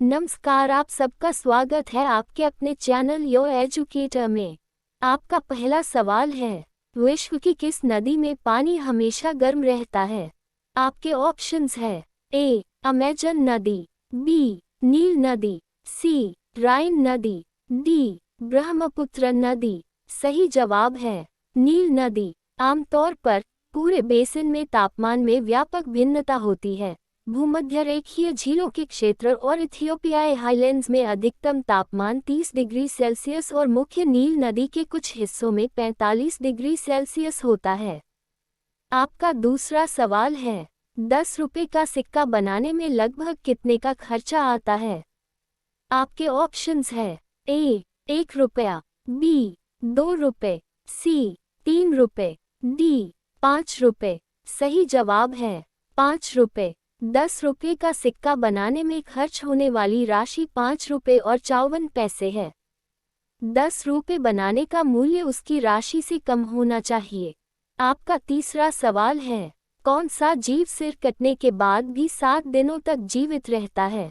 नमस्कार, आप सबका स्वागत है आपके अपने चैनल यो एजुकेटर में। आपका पहला सवाल है, विश्व की किस नदी में पानी हमेशा गर्म रहता है? आपके ऑप्शंस है ए अमेजन नदी, बी नील नदी, सी राइन नदी, डी ब्रह्मपुत्र नदी। सही जवाब है नील नदी। आमतौर पर पूरे बेसिन में तापमान में व्यापक भिन्नता होती है। भूमध्य रेखीय झीलों के क्षेत्र और इथियोपियाई हाईलैंड्स में अधिकतम तापमान 30 डिग्री सेल्सियस और मुख्य नील नदी के कुछ हिस्सों में 45 डिग्री सेल्सियस होता है। आपका दूसरा सवाल है, 10 रुपये का सिक्का बनाने में लगभग कितने का खर्चा आता है? आपके ऑप्शंस है ए 1 रुपया, बी 2 रुपये, सी 3 रुपये, डी 5 रुपये। सही जवाब है 5 रुपये। 10 रुपये का सिक्का बनाने में खर्च होने वाली राशि 5 रुपये और 54 पैसे है। 10 रुपये बनाने का मूल्य उसकी राशि से कम होना चाहिए। आपका तीसरा सवाल है, कौन सा जीव सिर कटने के बाद भी 7 दिनों तक जीवित रहता है?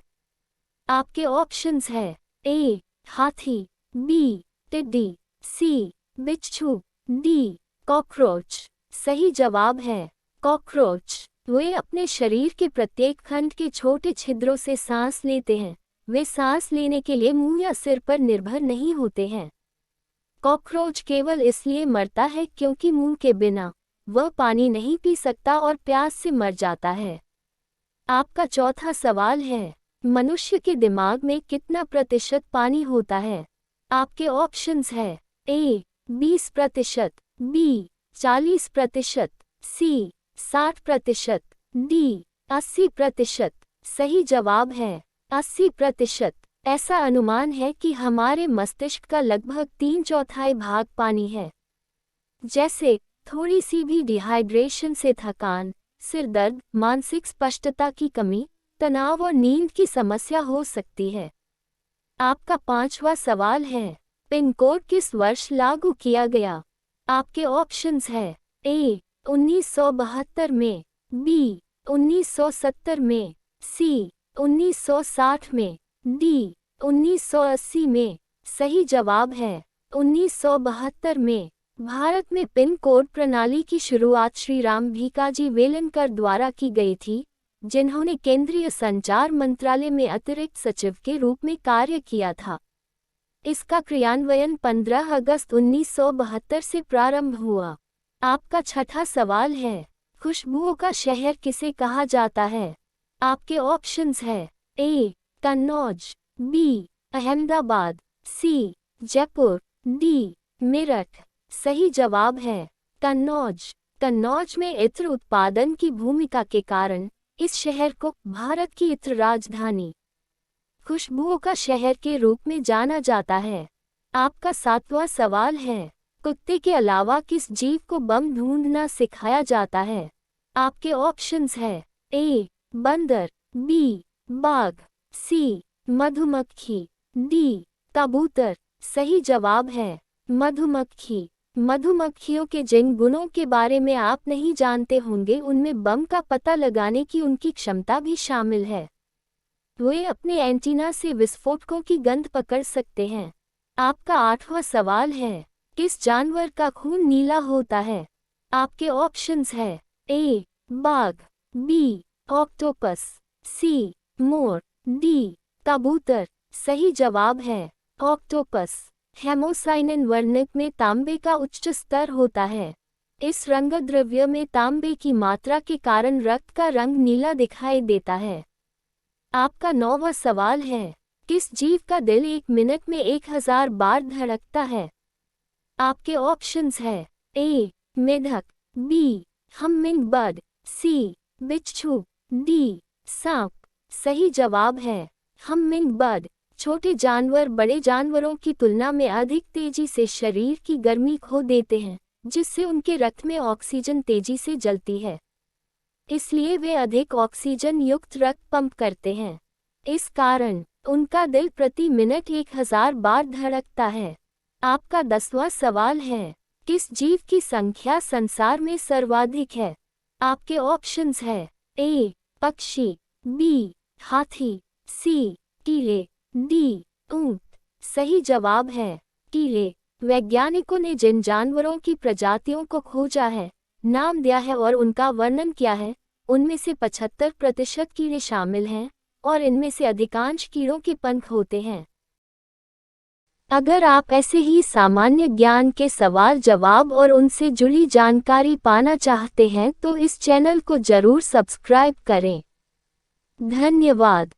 आपके ऑप्शंस है ए हाथी, बी टिड्डी, सी बिच्छू, डी कॉकरोच। सही जवाब है कॉकरोच। वे अपने शरीर के प्रत्येक खंड के छोटे छिद्रों से सांस लेते हैं। वे सांस लेने के लिए मुंह या सिर पर निर्भर नहीं होते हैं। कॉकरोच केवल इसलिए मरता है क्योंकि मुंह के बिना वह पानी नहीं पी सकता और प्यास से मर जाता है। आपका चौथा सवाल है, मनुष्य के दिमाग में कितना प्रतिशत पानी होता है? आपके ऑप्शंस है ए 20%, बी 40%, सी 60%, डी 80%। सही जवाब है 80%। ऐसा अनुमान है कि हमारे मस्तिष्क का लगभग 3/4 भाग पानी है। जैसे थोड़ी सी भी डिहाइड्रेशन से थकान, सिर दर्द, मानसिक स्पष्टता की कमी, तनाव और नींद की समस्या हो सकती है। आपका पांचवा सवाल है, पिन कोड किस वर्ष लागू किया गया? आपके ऑप्शंस है ए 1972 में, बी 1970 में, सी 1960 में, डी 1980 में। सही जवाब है 1972 में। भारत में पिन कोड प्रणाली की शुरुआत श्री राम भिकाजी वेलनकर द्वारा की गई थी, जिन्होंने केंद्रीय संचार मंत्रालय में अतिरिक्त सचिव के रूप में कार्य किया था। इसका क्रियान्वयन 15 अगस्त 1972 से प्रारंभ हुआ। आपका छठा सवाल है, खुशबुओं का शहर किसे कहा जाता है? आपके ऑप्शंस है ए कन्नौज, बी अहमदाबाद, सी जयपुर, डी मेरठ। सही जवाब है कन्नौज। कन्नौज में इत्र उत्पादन की भूमिका के कारण इस शहर को भारत की इत्र राजधानी, खुशबुओं का शहर के रूप में जाना जाता है। आपका सातवां सवाल है, कुत्ते के अलावा किस जीव को बम ढूंढना सिखाया जाता है? आपके ऑप्शंस है ए बंदर, बी बाघ, सी मधुमक्खी, डी कबूतर। सही जवाब है मधुमक्खी। मधुमक्खियों के जिन गुणों के बारे में आप नहीं जानते होंगे उनमें बम का पता लगाने की उनकी क्षमता भी शामिल है। वे अपने एंटीना से विस्फोटकों की गंध पकड़ सकते हैं। आपका आठवां सवाल है, किस जानवर का खून नीला होता है? आपके ऑप्शंस है ए बाघ, बी ऑक्टोपस, सी मोर, डी कबूतर। सही जवाब है ऑक्टोपस। हेमोसाइनिन वर्णक में तांबे का उच्च स्तर होता है। इस रंगद्रव्य में तांबे की मात्रा के कारण रक्त का रंग नीला दिखाई देता है। आपका नौवां सवाल है, किस जीव का दिल 1 मिनट में 1000 बार धड़कता है? आपके ऑप्शंस है ए मेढक, बी हमिंग बर्ड, सी बिच्छू, डी सांप। सही जवाब है हमिंग बर्ड। छोटे जानवर बड़े जानवरों की तुलना में अधिक तेजी से शरीर की गर्मी खो देते हैं, जिससे उनके रक्त में ऑक्सीजन तेजी से जलती है। इसलिए वे अधिक ऑक्सीजन युक्त रक्त पंप करते हैं। इस कारण उनका दिल प्रति मिनट 1000 बार धड़कता है। आपका 10वां सवाल है, किस जीव की संख्या संसार में सर्वाधिक है? आपके ऑप्शंस है ए पक्षी, बी हाथी, सी कीड़े। डी, ऊंट सही जवाब है। कीड़े। वैज्ञानिकों ने जिन जानवरों की प्रजातियों को खोजा है, नाम दिया है और उनका वर्णन किया है, उनमें से 75% कीड़े शामिल हैं और इनमें से अधिकांश कीड़ों के पंख होते हैं। अगर आप ऐसे ही सामान्य ज्ञान के सवाल जवाब और उनसे जुड़ी जानकारी पाना चाहते हैं तो इस चैनल को जरूर सब्सक्राइब करें। धन्यवाद।